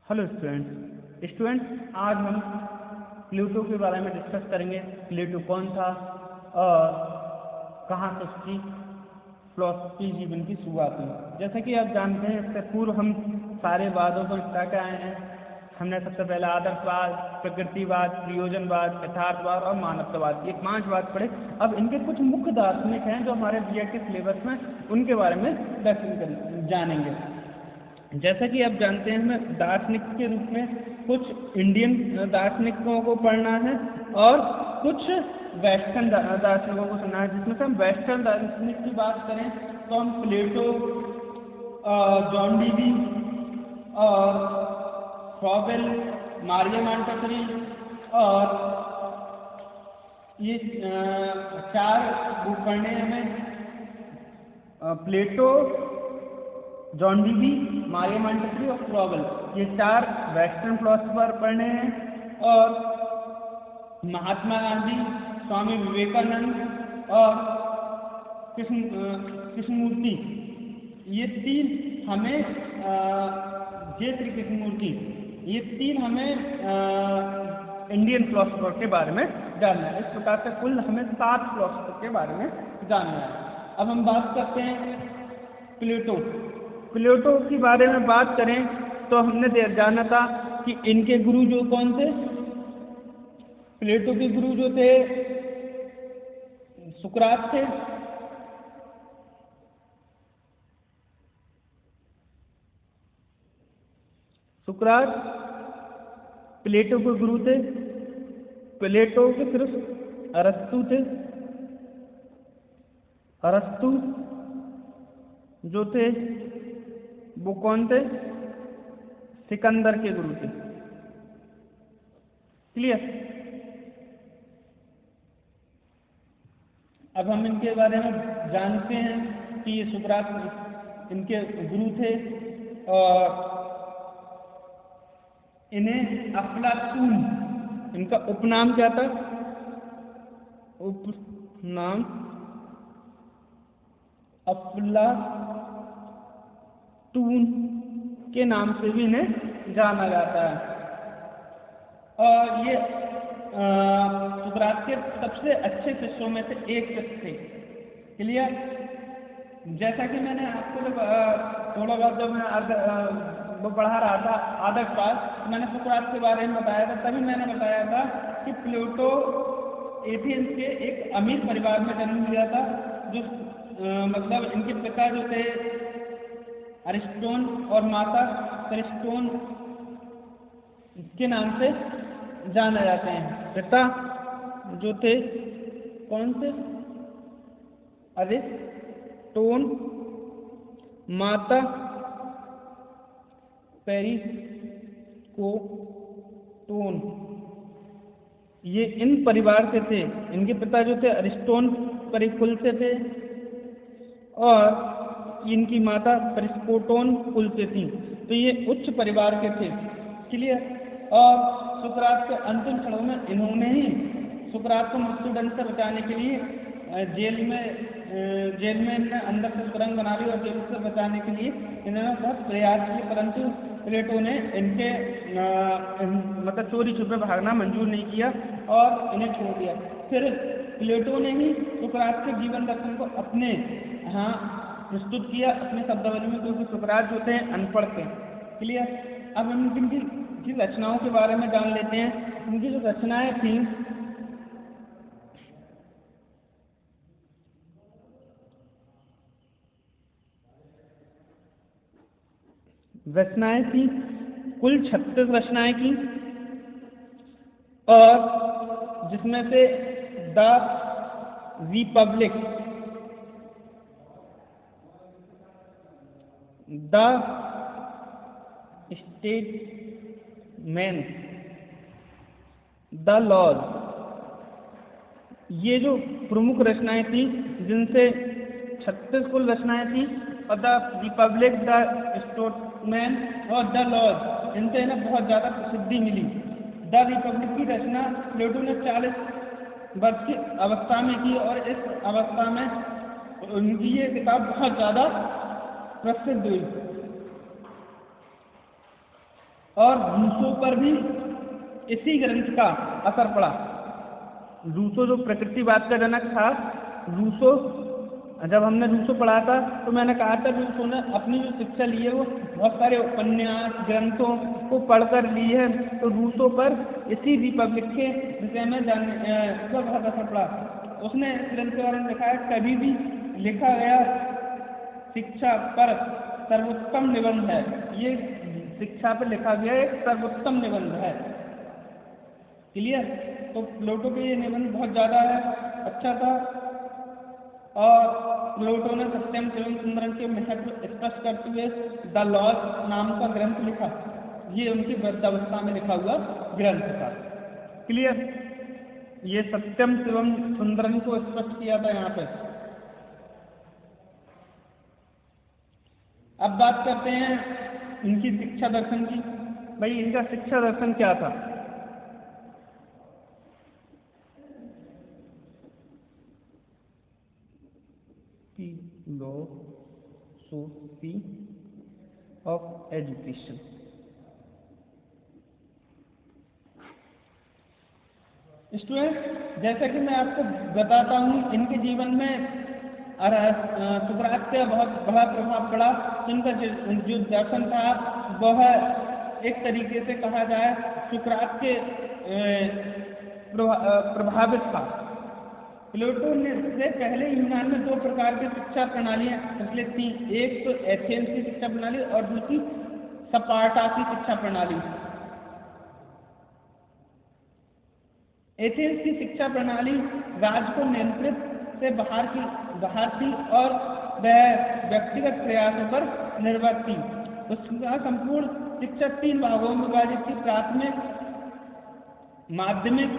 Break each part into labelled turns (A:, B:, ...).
A: Hello students, आज हम Pluto के बारे में डिस्कस करेंगे। प्लूटो कौन था और कहाँ से उसकी फिलॉसफी जीवन की शुरुआत हुई। जैसा कि आप जानते हैं, इससे पूर्व हम सारे वादों को निपटा के आए हैं। हमने सबसे पहले आदर्शवाद, प्रकृतिवाद, प्रयोजनवाद, यथार्थवाद और मानवतावाद, ये 5 वाद पढ़े। अब इनके कुछ मुख्य दार्शनिक हैं जो हमारे बीएड के सिलेबस में, उनके बारे में जानेंगे। जैसा कि आप जानते हैं, हमें दार्शनिक के रूप में कुछ इंडियन दार्शनिकों को पढ़ना है और कुछ वेस्टर्न दार्शनिकों को सुनना है। जिसमें से हम वेस्टर्न दार्शनिक की बात करें तो हम प्लेटो, जॉन डीवी और फ्रॉबेल, मारिया मॉन्टेसरी और ये 4 बुक पढ़ने हैं हमें। प्लेटो, जॉन डीवी, मारिया मॉन्टेसरी और फ्रॉबेल, ये 4 वेस्टर्न फिलोसोफर पढ़ने हैं। और महात्मा गांधी, स्वामी विवेकानंद और कृष्णमूर्ति, ये 3 हमें जे श्री कृष्णमूर्ति, ये 3 हमें इंडियन फिलोसोफर के बारे में जानना है। इस प्रकार से कुल हमें 7 फिलोसोफर के बारे में जानना है। अब हम बात करते हैं प्लेटो के बारे में बात करें तो हमने जाना था कि इनके गुरु जो कौन थे। प्लेटो के गुरु जो थे सुकरात थे। सुकरात प्लेटो के गुरु थे। प्लेटो के सिर्फ अरस्तु थे। अरस्तु जो थे वो कौन थे? सिकंदर के गुरु थे। क्लियर? अब हम इनके बारे में जानते हैं कि ये सुकरात इनके गुरु थे और इन्हें अफलातून, इनका उपनाम क्या था? उपनाम अफलातून के नाम से भी इन्हें जाना जाता है। और ये सुकरात के सबसे अच्छे शिष्यों में से एक शिष्य थे। क्लियर? जैसा कि मैंने आपको थोड़ा बहुत जब मैं वो पढ़ा रहा था आदर्शवाद, मैंने सुकरात के बारे में बताया था। तभी मैंने बताया था कि प्लेटो एथेंस के एक अमीर परिवार में जन्म लिया था। जो मतलब इनके पिता जो थे अरिस्टोन और माता क्रिस्टोन के नाम से जाने जाते हैं। पिता जो थे कौन से? अरिस्टोन, माता पेरिस्कोटोन, ये इन परिवार से थे। इनके पिता जो थे अरिस्टोन परिकुल से थे और इनकी माता पेरिस्कोटोन कुल से थी। तो ये उच्च परिवार के थे। क्लियर? और सुकरात के अंतिम क्षणों में इन्होंने ही सुकरात को मृत्युदंड से बचाने के लिए जेल में इन्होंने अंदर से सुरंग बना ली और जेल से बचाने के लिए इन्होंने बहुत प्रयास किए, परंतु प्लेटो ने इनके मतलब चोरी छुपे भागना मंजूर नहीं किया और इन्हें छोड़ दिया। फिर प्लेटो ने ही सुकरात के जीवन दर्शन को अपने यहाँ प्रस्तुत किया अपने शब्दावली में, क्योंकि सुकरात जो थे अनपढ़ थे। क्लियर? अब हम इनकी रचनाओं के बारे में जान लेते हैं। इनकी जो रचनाएं थी कुल 36 रचनाएं की, और जिसमें से the Republic, the Statesman, the laws, ये जो प्रमुख रचनाएं थी, जिनसे 36 कुल रचनाएं थी। और द रिपब्लिक, द स्टेट्समैन और द लॉज, इनसे इन्हें बहुत ज़्यादा प्रसिद्धि मिली। द रिपब्लिक की रचना प्लेटो ने 40 वर्ष की अवस्था में की और इस अवस्था में उनकी ये किताब बहुत ज़्यादा प्रसिद्ध हुई। और रूसो पर भी इसी ग्रंथ का असर पड़ा। रूसो जो प्रकृतिवाद का जनक था, रूसो, जब हमने रूसो पढ़ा था तो मैंने कहा था रूसो ने अपनी जो शिक्षा ली है वो बहुत सारे उपन्यास ग्रंथों को पढ़कर ली है। तो रूसो पर इसी रिपब्लिक के विषय में बहुत असर पड़ा। उसने इस ग्रंथ के बारे में लिखा है, कभी भी लिखा गया शिक्षा पर सर्वोत्तम निबंध है। ये शिक्षा पर लिखा गया एक सर्वोत्तम निबंध है। क्लियर? तो प्लेटो के ये निबंध बहुत ज़्यादा अच्छा था। और प्लेटो ने सत्यम शिवम सुंदरम के महत्व स्पष्ट करते हुए द लॉज नाम का ग्रंथ लिखा। ये उनकी वृद्धावस्था में लिखा हुआ ग्रंथ था। क्लियर? ये सत्यम शिवम सुंदरम को स्पष्ट किया था यहाँ पे। अब बात करते हैं इनकी शिक्षा दर्शन की। भाई इनका शिक्षा दर्शन क्या था? Philosophy of education. स्टूडेंट, जैसा कि मैं आपको बताता हूँ, इनके जीवन में सुकरात का बहुत बड़ा प्रभाव पड़ा। इनका जो दर्शन था वह एक तरीके से कहा जाए सुकरात के प्रभावित था। प्लेटो ने से पहले यूनान में दो प्रकार की शिक्षा प्रणालियां प्रचलित थी। एक तो एथेंस की शिक्षा प्रणाली और दूसरी स्पार्टा की शिक्षा प्रणाली। एथेंस की शिक्षा प्रणाली राज्य को नियंत्रित से बाहर थी और वह व्यक्तिगत प्रयासों पर निर्भर थी। उसका संपूर्ण शिक्षा 3 भागों में विभाजित थी: प्राथमिक, माध्यमिक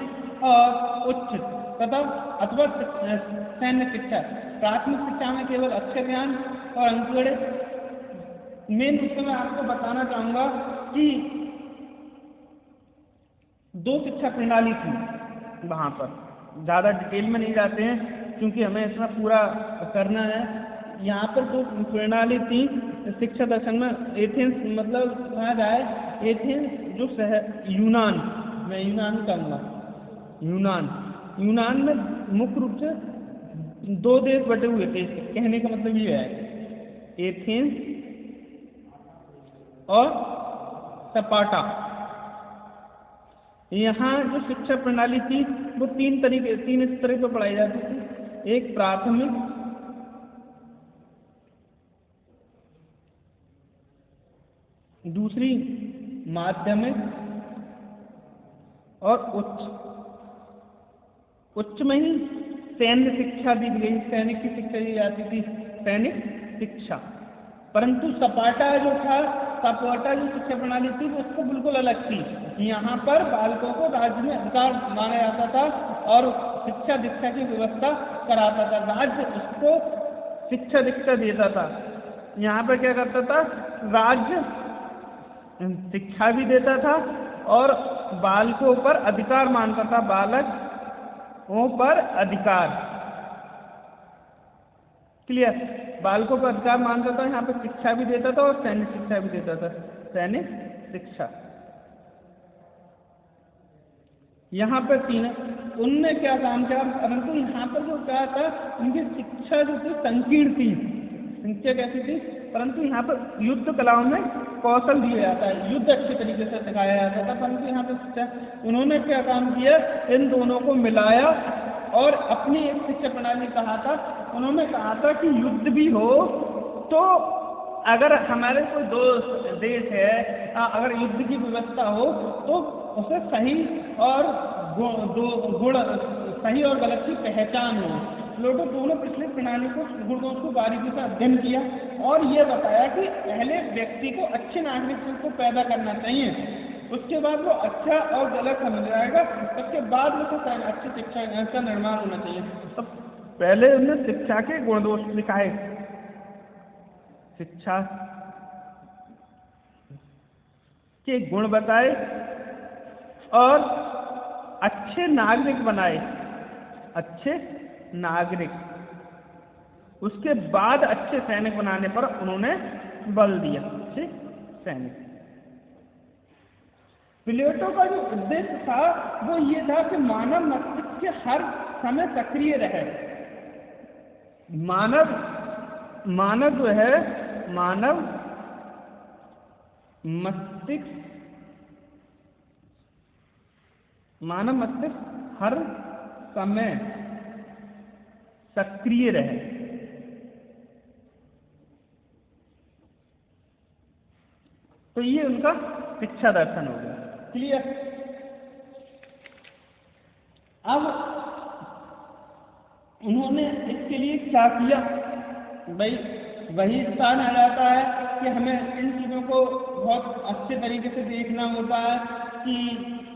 A: और उच्च तथा अथवा सैन्य शिक्षा। प्राथमिक शिक्षा में केवल अक्षर ज्ञान और अंकगणित मेन। उसको मैं आपको बताना चाहूंगा कि 2 शिक्षा प्रणाली थी वहां पर। ज्यादा डिटेल में नहीं जाते हैं क्योंकि हमें इसमें पूरा करना है। यहाँ पर 2 प्रणाली थी शिक्षा दर्शन में। एथेंस मतलब कहा जाए, एथेंस जो यूनान, मैं यूनान कहूँगा, यूनान में मुख्य रूप से 2 देश बटे हुए थे। कहने का मतलब ये है, एथेंस और स्पार्टा। यहाँ जो शिक्षा प्रणाली थी वो 3 स्तर पर पढ़ाई जाती थी। एक प्राथमिक, दूसरी माध्यमिक और उच्च। उच्च में ही सैन्य शिक्षा दी गई, सैनिक की शिक्षा दी जाती थी, सैनिक शिक्षा। परंतु स्पार्टा जो था, स्पार्टा जो शिक्षा प्रणाली थी वो उसको बिल्कुल अलग थी। यहाँ पर बालकों को राज्य में अधिकार माना जाता था और शिक्षा दीक्षा की व्यवस्था कराता था। राज्य उसको शिक्षा दीक्षा देता था। यहाँ पर क्या करता था, राज्य शिक्षा भी देता था और बालकों पर अधिकार मानता था, बालकों पर अधिकार। क्लियर? बालकों पर अधिकार मानता था, यहाँ पर शिक्षा भी देता था और सैनिक शिक्षा भी देता था, सैनिक शिक्षा। यहाँ पर 3 उनने क्या काम किया, परंतु यहाँ पर जो क्या था, उनकी शिक्षा जो थी संकीर्ण थी। शिक्षा कैसी थी? परंतु यहाँ पर युद्ध कलाओं में कौशल दिया जाता है, युद्ध अच्छे तरीके से सिखाया जाता था। परंतु यहाँ पर शिक्षा, उन्होंने क्या काम किया, इन दोनों को मिलाया और अपनी एक शिक्षा प्रणाली कहा था। उन्होंने कहा था कि युद्ध भी हो तो अगर हमारे कोई देश है, अगर युद्ध की व्यवस्था हो तो उसे सही और सही और गलत की पहचान हो। प्लेटो दोनों पिछले प्रणाली को गुणदोष को बारीकी से अध्ययन किया और ये बताया कि पहले व्यक्ति को अच्छे नागरिक को पैदा करना चाहिए, उसके बाद वो अच्छा और गलत समझ जाएगा, उसके बाद उसे अच्छी शिक्षा का निर्माण होना चाहिए। तो पहले उन्होंने शिक्षा के गुणदोष दिखाए, शिक्षा के गुण बताए और अच्छे नागरिक बनाए, अच्छे नागरिक। उसके बाद अच्छे सैनिक बनाने पर उन्होंने बल दिया, अच्छे सैनिक। प्लेटो का जो उद्देश्य था वो ये था कि मानव मस्तिष्क हर समय सक्रिय रहे। मानव जो है, मानव मस्तिष्क हर समय सक्रिय रहे। तो ये उनका शिक्षा दर्शन हो गया। क्लियर। अब उन्होंने इसके लिए क्या किया? भाई वही स्थान आ जाता है कि हमें इन चीज़ों को बहुत अच्छे तरीके से देखना होता है कि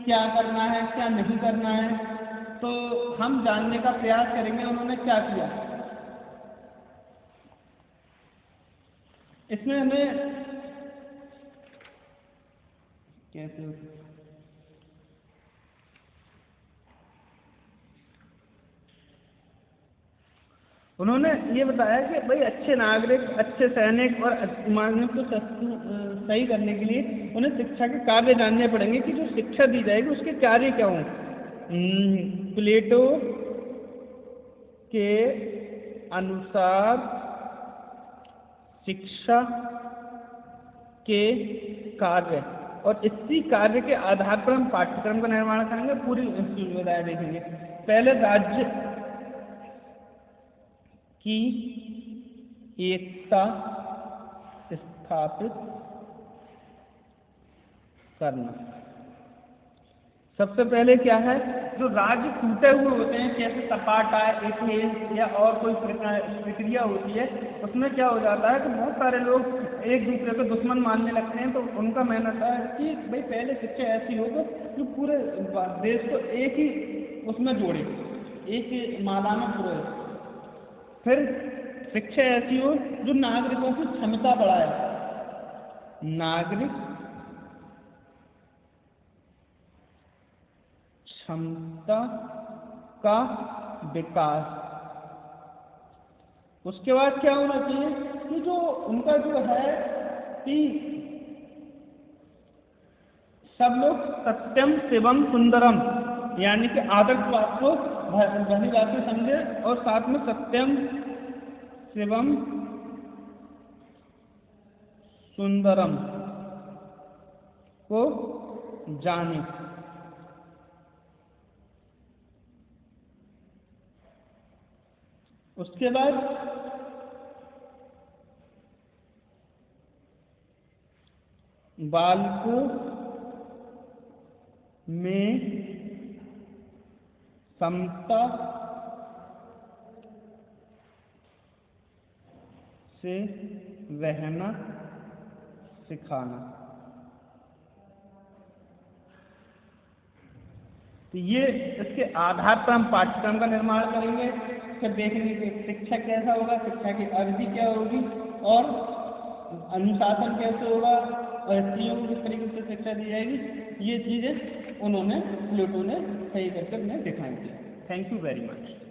A: क्या करना है क्या नहीं करना है। तो हम जानने का प्रयास करेंगे उन्होंने क्या किया। इसमें हमें कैसे उन्होंने ये बताया कि भाई अच्छे नागरिक, अच्छे सैनिक और मानव को सही करने के लिए उन्हें शिक्षा के कार्य जानने पड़ेंगे कि जो शिक्षा दी जाएगी उसके कार्य क्या हों। प्लेटो के अनुसार शिक्षा के कार्य, और इसी कार्य के आधार पर हम पाठ्यक्रम का निर्माण करेंगे, पूरी सुविधाएं देखेंगे। पहले राज्य की एकता स्थापित करना। सबसे पहले क्या है, जो राज्य टूटे हुए होते हैं, जैसे सपाटा, एथेंस या और कोई प्रक्रिया होती है, उसमें क्या हो जाता है कि बहुत सारे लोग एक दूसरे को दुश्मन मानने लगते हैं। तो उनका मानना है कि भाई पहले शिक्षा ऐसी हो जो पूरे देश को एक ही उसमें जोड़े, एक ही माला में पुरोए। फिर शिक्षा ऐसी हो जो नागरिकों की क्षमता बढ़ाए, नागरिक क्षमता का विकास। उसके बाद क्या होना चाहिए कि जो उनका जो है कि सब लोग सत्यम शिवम सुंदरम, यानी कि आदर्शवाद को भली बात से समझे और साथ में सत्यम शिवम सुंदरम को जाने। उसके बाद बालकों में समता से रहना सिखाना। तो ये इसके आधार पर हम पाठ्यक्रम का निर्माण करेंगे। फिर देखेंगे कि शिक्षा कैसा होगा, शिक्षा की अवधि क्या होगी और अनुशासन कैसे होगा और स्त्रियों को किस तरीके से शिक्षा दी जाएगी। ये चीज़ें उन्होंने प्लेटो ने सही करके हमें दिखाई थी। Thank you very much.